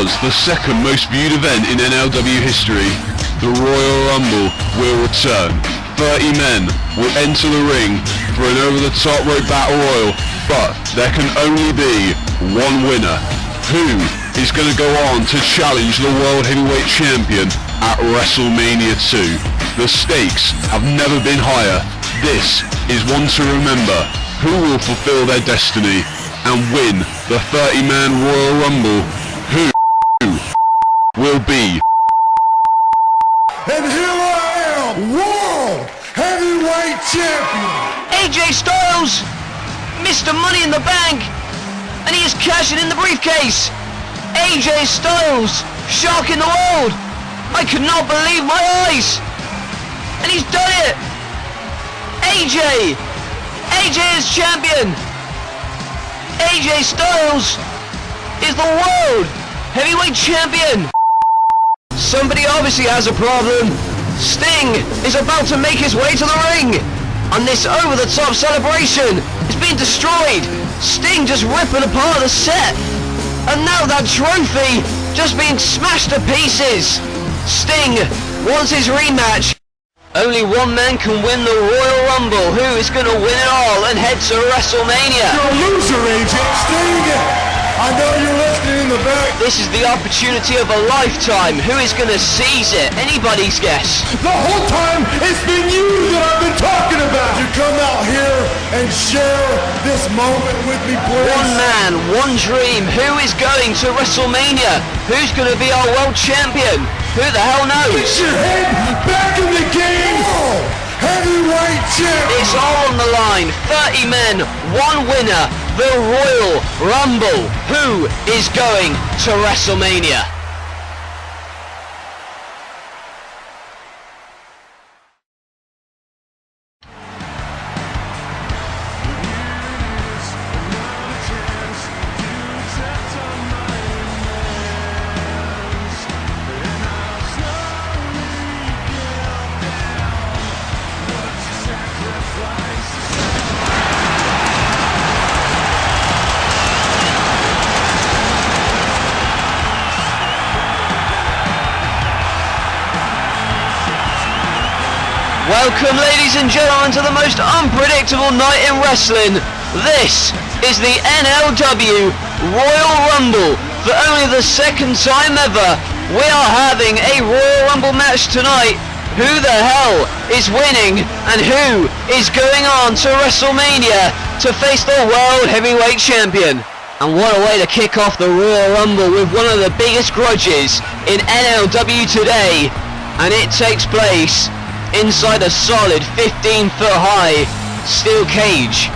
was the second most viewed event in NLW history, the Royal Rumble will return. 30 men will enter the ring for an over-the-top rope battle royal, but there can only be one winner. Who is going to go on to challenge the World Heavyweight Champion at WrestleMania 2? The stakes have never been higher. This is one to remember. Who will fulfill their destiny and win the 30-man Royal Rumble? Who will be? And here I am, World Heavyweight Champion! AJ Styles, Mr. Money in the Bank, and he is cashing in the briefcase. AJ Styles, shock in the world. I could not believe my eyes. And he's done it. AJ is champion. AJ Styles is the World Heavyweight Champion. Somebody obviously has a problem. Sting is about to make his way to the ring. And this over-the-top celebration is being destroyed. Sting just ripping apart the set. And now that trophy just being smashed to pieces. Sting wants his rematch. Only one man can win the Royal Rumble. Who is going to win it all and head to WrestleMania? You're a loser, AJ. Sting, I know you're listening in the back. This is the opportunity of a lifetime. Who is going to seize it? Anybody's guess. The whole time it's been you that I've been talking about. You come out here and share this moment with me, please. One man, one dream. Who is going to WrestleMania? Who's going to be our world champion? Who the hell knows? Get your head back in the game. World Heavyweight Champion. It's all on the line. 30 men, one winner. The Royal Rumble. Who is going to WrestleMania? Welcome, ladies and gentlemen, to the most unpredictable night in wrestling. This is the NLW Royal Rumble. For only the second time ever, we are having a Royal Rumble match tonight. Who the hell is winning and who is going on to WrestleMania to face the World Heavyweight Champion? And what a way to kick off the Royal Rumble with one of the biggest grudges in NLW today. And it takes place inside a solid 15-foot high steel cage.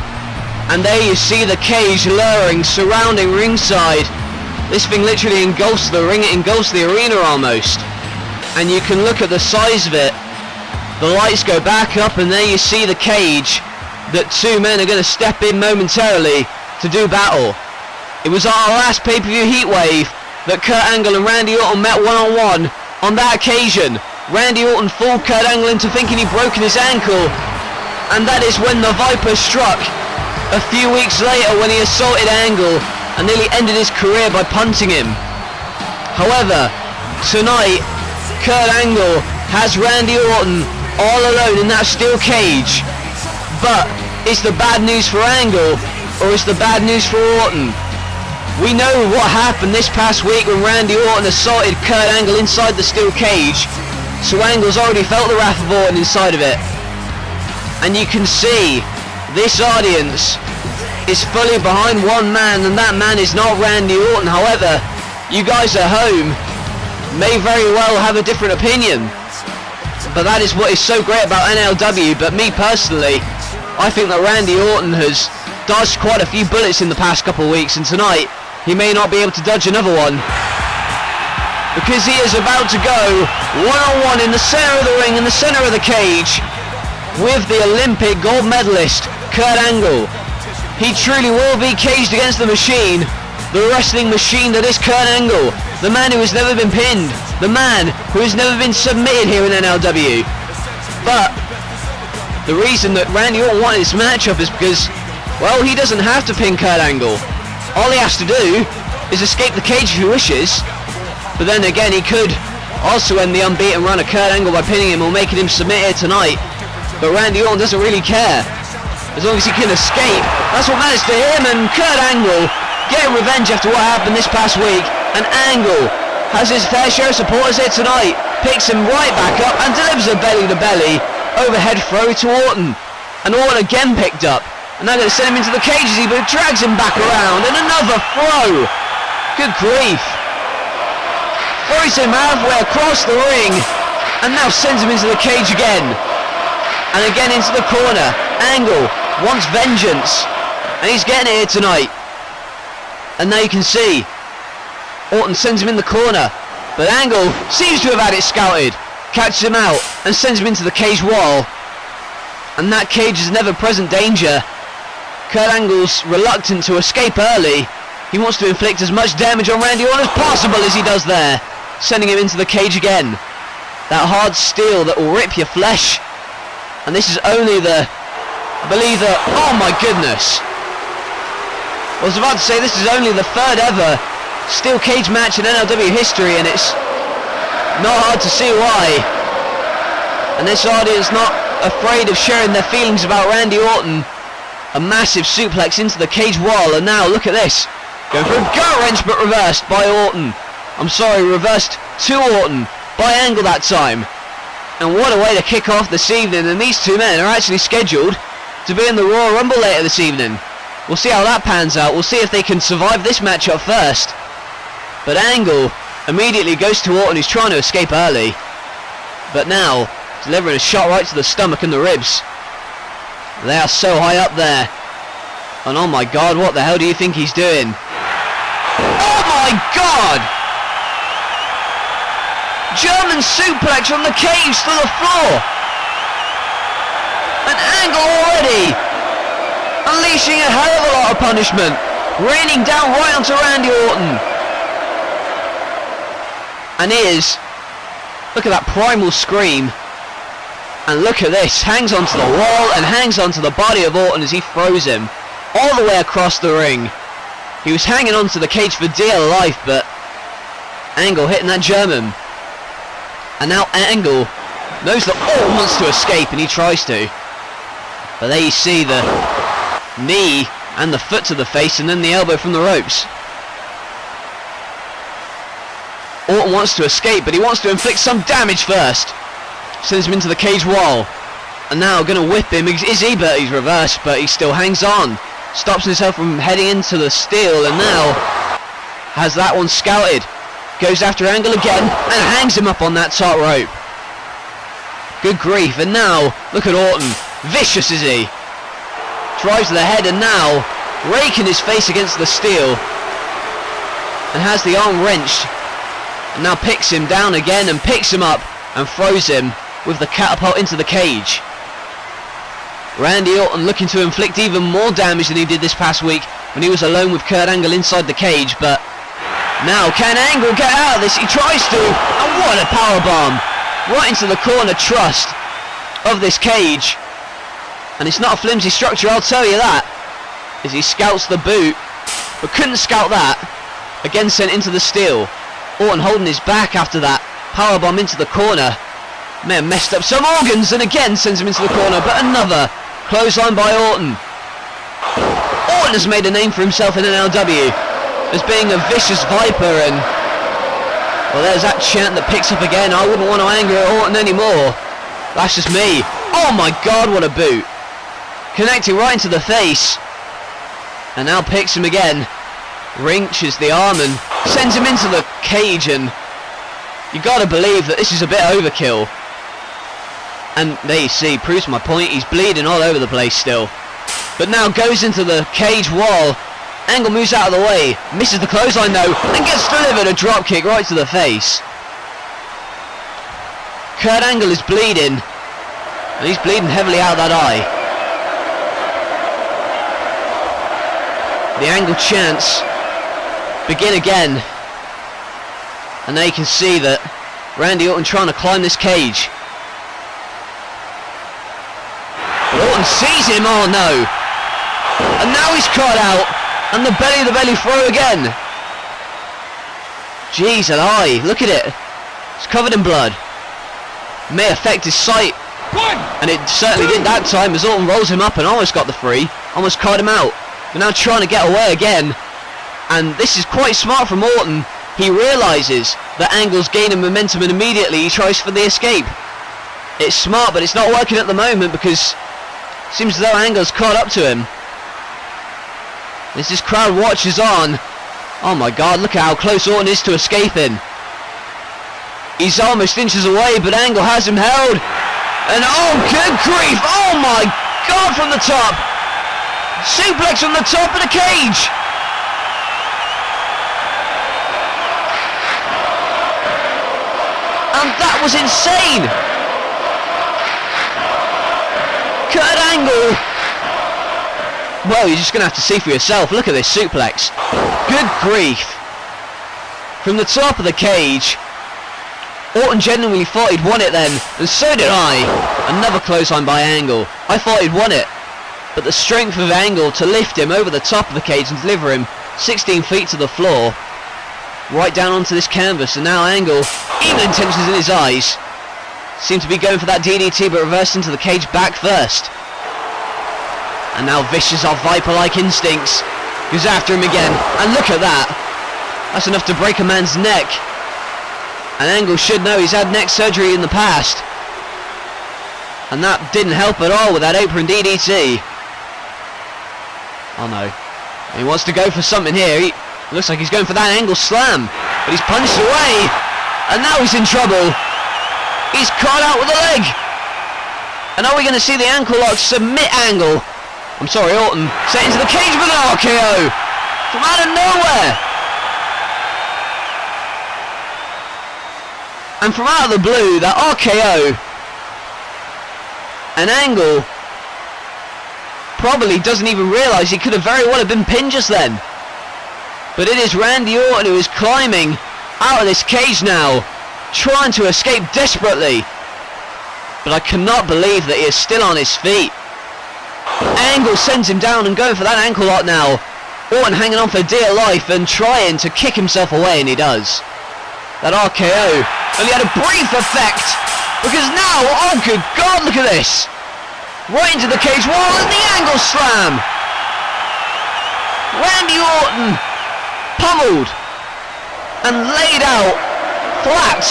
And there you see the cage lowering, surrounding ringside. This thing literally engulfs the ring, it engulfs the arena almost. And you can look at the size of it. The lights go back up and there you see the cage that two men are going to step in momentarily to do battle. It was our last pay-per-view Heatwave that Kurt Angle and Randy Orton met one-on-one. On that occasion, Randy Orton fooled Kurt Angle into thinking he'd broken his ankle, and that is when the Viper struck a few weeks later when he assaulted Angle and nearly ended his career by punting him. However, tonight, Kurt Angle has Randy Orton all alone in that steel cage. But is the bad news for Angle, or is the bad news for Orton? We know what happened this past week when Randy Orton assaulted Kurt Angle inside the steel cage. So Angle's already felt the wrath of Orton inside of it. And you can see this audience is fully behind one man, and that man is not Randy Orton. However, you guys at home may very well have a different opinion. But that is what is so great about NLW. But me personally, I think that Randy Orton has dodged quite a few bullets in the past couple of weeks, and tonight he may not be able to dodge another one. Because he is about to go one-on-one in the center of the ring, in the center of the cage, with the Olympic gold medalist, Kurt Angle. He truly will be caged against the machine, the wrestling machine that is Kurt Angle, the man who has never been pinned, the man who has never been submitted here in NLW. But the reason that Randy Orton wanted this matchup is because, well, he doesn't have to pin Kurt Angle. All he has to do is escape the cage if he wishes, But then again, he could also end the unbeaten run of Kurt Angle by pinning him or making him submit here tonight. But Randy Orton doesn't really care. As long as he can escape, that's what matters to him. And Kurt Angle getting revenge after what happened this past week. And Angle has his fair share of supporters here tonight. Picks him right back up and delivers a belly-to-belly overhead throw to Orton. And Orton again picked up. And now going to send him into the cage as he drags him back around. And another throw. Good grief. Throws him halfway across the ring. And now sends him into the cage again. And again into the corner. Angle wants vengeance. And he's getting it here tonight. And now you can see Orton sends him in the corner. But Angle seems to have had it scouted. Catches him out and sends him into the cage wall. And that cage is never-present danger. Kurt Angle's reluctant to escape early. He wants to inflict as much damage on Randy Orton as possible as he does there. Sending him into the cage again. That hard steel that will rip your flesh. And this is only the... I believe that... Oh my goodness. I was about to say this is only the third ever steel cage match in NLW history, and it's not hard to see why. And this audience not afraid of sharing their feelings about Randy Orton. A massive suplex into the cage wall, and now look at this. Going for a gut wrench, but reversed by Orton. I'm sorry, reversed to Orton by Angle that time. And what a way to kick off this evening, and these two men are actually scheduled to be in the Royal Rumble later this evening. We'll see how that pans out. We'll see if they can survive this matchup first. But Angle immediately goes to Orton, who's trying to escape early. But now, delivering a shot right to the stomach and the ribs. They are so high up there. And oh my god, what the hell do you think he's doing? Oh my god! German suplex from the cage to the floor. An Angle already unleashing a hell of a lot of punishment. Raining down right onto Randy Orton. And look at that primal scream. And look at this, hangs onto the wall and hangs onto the body of Orton as he throws him all the way across the ring. He was hanging onto the cage for dear life, but Angle hitting that German. And now Angle knows that Orton wants to escape, and he tries to. But there you see the knee and the foot to the face, and then the elbow from the ropes. Orton wants to escape, but he wants to inflict some damage first. Sends him into the cage wall. And now going to whip him. Is he? But he's reversed, but he still hangs on. Stops himself from heading into the steel, and now has that one scouted. Goes after Angle again and hangs him up on that top rope. Good grief. And now look at Orton. Vicious is he. Drives to the head, and now raking his face against the steel. And has the arm wrenched. And now picks him down again and picks him up and throws him with the catapult into the cage. Randy Orton looking to inflict even more damage than he did this past week when he was alone with Kurt Angle inside the cage, but now can Angle get out of this? He tries to, and what a powerbomb right into the corner truss of this cage. And it's not a flimsy structure, I'll tell you that, as he scouts the boot, but couldn't scout that. Again sent into the steel. Orton holding his back after that powerbomb into the corner. May have messed up some organs, and again sends him into the corner, but another clothesline by Orton. Orton has made a name for himself in NLW as being a vicious viper, and well, there's that chant that picks up again. I wouldn't want to anger Orton anymore. That's just me. Oh my god, what a boot. Connecting right into the face. And now picks him again. Wrenches the arm and sends him into the cage, and you gotta believe that this is a bit overkill. And there you see, proves my point, he's bleeding all over the place still. But now goes into the cage wall. Angle moves out of the way, misses the clothesline though, and gets delivered a drop kick right to the face. Kurt Angle is bleeding, and he's bleeding heavily out of that eye. The Angle chants begin again. And now you can see that Randy Orton trying to climb this cage. But Orton sees him, oh no. And now he's caught out. And the belly-to-belly throw again. Jeez alive, look at it. It's covered in blood. May affect his sight. And it certainly did that time as Orton rolls him up and almost got the free. Almost caught him out. But now trying to get away again. And this is quite smart from Orton. He realises that Angle's gaining momentum and immediately he tries for the escape. It's smart, but it's not working at the moment because it seems as though Angle's caught up to him. As this crowd watches on. Oh my god, look at how close Orton is to escaping. He's almost inches away, but Angle has him held. And oh, good grief! Oh my god, from the top! Suplex from the top of the cage! And that was insane! Kurt Angle! Well, you're just going to have to see for yourself. Look at this suplex. Good grief. From the top of the cage. Orton genuinely thought he'd won it then, and so did I. Another clothesline by Angle. I thought he'd won it. But the strength of Angle to lift him over the top of the cage and deliver him 16 feet to the floor. Right down onto this canvas, and now Angle, evil intentions in his eyes, seem to be going for that DDT but reversed into the cage back first. And now Vicious, our Viper-like instincts, goes after him again. And look at that. That's enough to break a man's neck. And Angle should know he's had neck surgery in the past. And that didn't help at all with that apron DDT. Oh no. And he wants to go for something here. He looks like he's going for that Angle slam. But he's punched away. And now he's in trouble. He's caught out with a leg. And are we going to see the ankle lock submit Angle? I'm sorry, Orton. Set into the cage with an RKO. From out of nowhere. And from out of the blue, that RKO. And Angle probably doesn't even realise he could have very well have been pinned just then. But it is Randy Orton who is climbing out of this cage now, trying to escape desperately. But I cannot believe that he is still on his feet. Angle sends him down and going for that ankle lock now. Orton hanging on for dear life and trying to kick himself away, and he does. That RKO only had a brief effect, because now, oh good god, look at this. Right into the cage wall and the Angle slam. Randy Orton pummeled and laid out flat.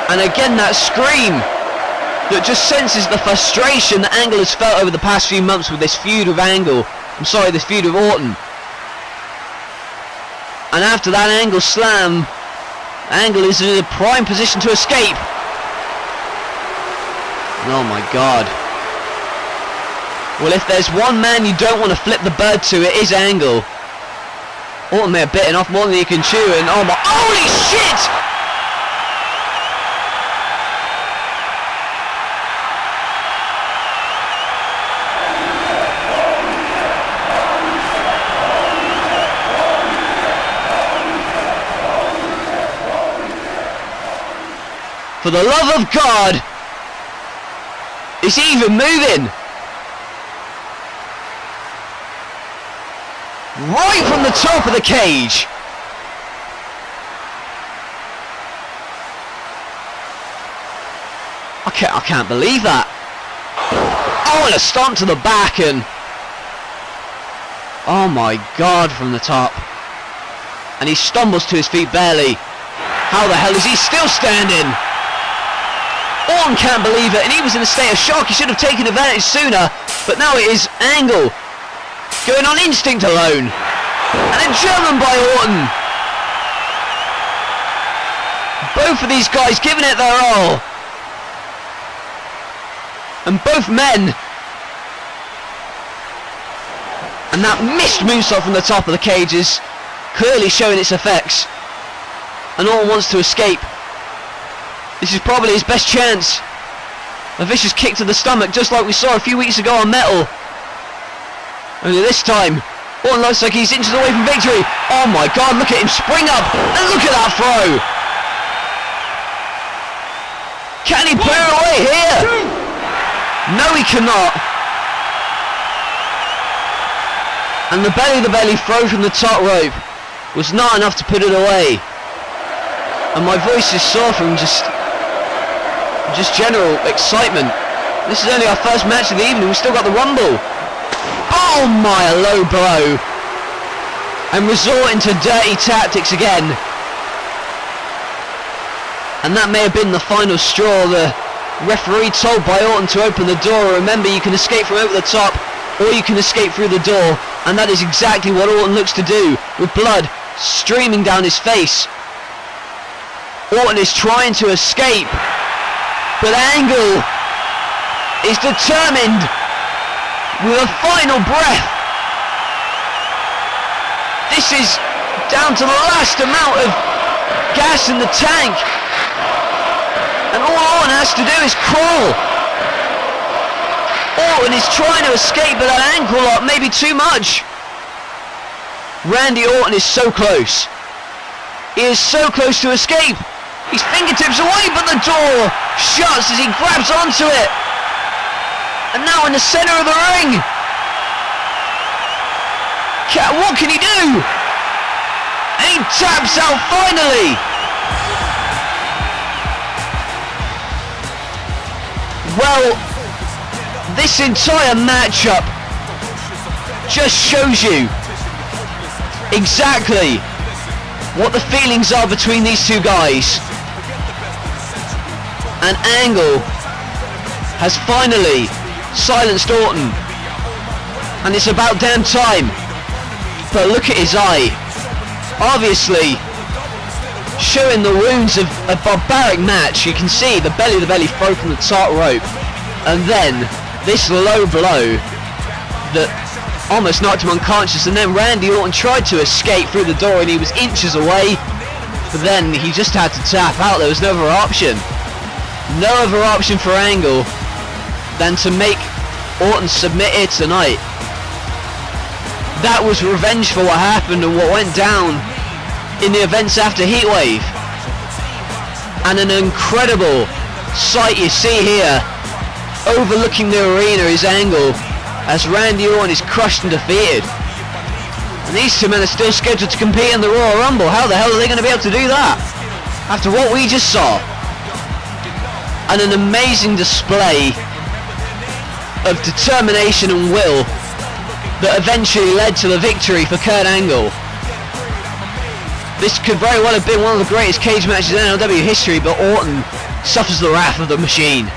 And again that scream that just senses the frustration that Angle has felt over the past few months with this feud with this feud with Orton. And after that Angle slam, Angle is in a prime position to escape. Oh my god. Well, if there's one man you don't want to flip the bird to, it is Angle. Orton may have bitten off more than he can chew, and oh my, holy shit! For the love of God, is he even moving? Right from the top of the cage. I can't believe that. Oh, and a stomp to the back, and oh my god, from the top. And he stumbles to his feet barely. How the hell is he still standing? Orton can't believe it, and he was in a state of shock. He should have taken advantage sooner, but now it is Angle going on instinct alone. And a German by Orton. Both of these guys giving it their all. And both men. And that missed moonsault from the top of the cage is clearly showing its effects. And Orton wants to escape. This is probably his best chance. A vicious kick to the stomach, just like we saw a few weeks ago on Metal. Only this time, Orton looks like he's inches away from victory. Oh my god, look at him spring up, and look at that throw. Can he put her away here? No, he cannot. And the belly throw from the top rope. was not enough to put it away. And my voice is sore from just general excitement. This is only our first match of the evening. We've still got the Rumble. Oh my, a low blow. And resorting to dirty tactics again. And that may have been the final straw. The referee told by Orton to open the door. Remember, you can escape from over the top, or you can escape through the door. And that is exactly what Orton looks to do, with blood streaming down his face. Orton is trying to escape, but Angle is determined with a final breath. This is down to the last amount of gas in the tank, and all Orton has to do is crawl. Orton is trying to escape, but that ankle lock may be too much. Randy Orton is so close. He is so close to escape. His fingertips away, but the door shuts as he grabs onto it. And now in the center of the ring. What can he do? And he taps out finally. Well, this entire matchup just shows you exactly what the feelings are between these two guys. And Angle has finally silenced Orton, and it's about damn time. But look at his eye, obviously showing the wounds of a barbaric match. You can see the belly throw from the top rope, and then this low blow that almost knocked him unconscious. And then Randy Orton tried to escape through the door, and he was inches away, but then he just had to tap out. There was no other option. No other option for Angle than to make Orton submit here tonight. That was revenge for what happened and what went down in the events after Heatwave. And an incredible sight you see here, overlooking the arena, is Angle as Randy Orton is crushed and defeated. And these two men are still scheduled to compete in the Royal Rumble. How the hell are they going to be able to do that after what we just saw? And an amazing display of determination and will that eventually led to the victory for Kurt Angle. This could very well have been one of the greatest cage matches in NLW history, but Orton suffers the wrath of the machine.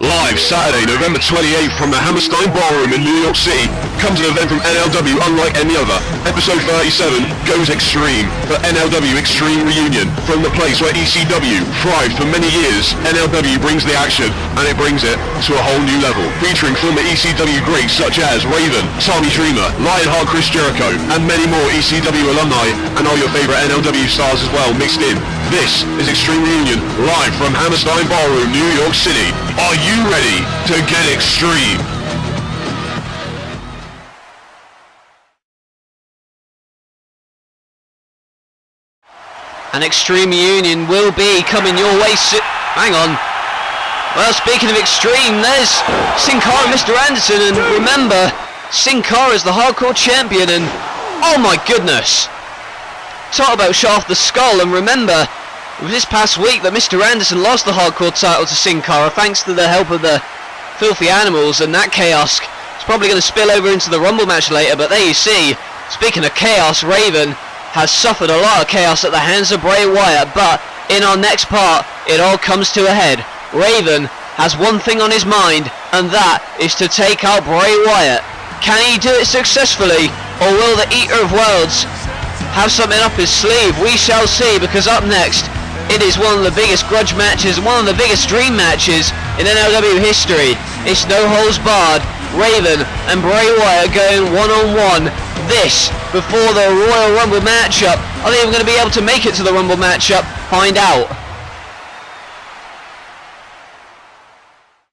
Live Saturday, November 28th from the Hammerstein Ballroom in New York City comes an event from NLW unlike any other. Episode 37 goes extreme. The NLW Extreme Reunion. From the place where ECW thrived for many years, NLW brings the action, and it brings it to a whole new level. Featuring former ECW greats such as Raven, Tommy Dreamer, Lionheart Chris Jericho, and many more ECW alumni, and all your favorite NLW stars as well mixed in. This is Extreme Reunion, live from Hammerstein Ballroom, New York City. Are you ready to get extreme? An Extreme Reunion will be coming your way soon. Hang on. Well, speaking of extreme, there's Sin Cara and Mr. Anderson, and remember, Sin Cara is the hardcore champion, and oh my goodness. Talk about shot off the skull, and remember, it was this past week that Mr. Anderson lost the hardcore title to Sin Cara thanks to the help of the Filthy Animals, and that chaos is probably going to spill over into the Rumble match later. But there you see, speaking of chaos, Raven has suffered a lot of chaos at the hands of Bray Wyatt, but in our next part, it all comes to a head. Raven has one thing on his mind, and that is to take out Bray Wyatt. Can he do it successfully, or will the Eater of Worlds have something up his sleeve? We shall see, because up next, it is one of the biggest grudge matches, one of the biggest dream matches in NLW history. It's no holds barred. Raven and Bray Wyatt going one-on-one. This before the Royal Rumble matchup. Are they even going to be able to make it to the Rumble matchup? Find out.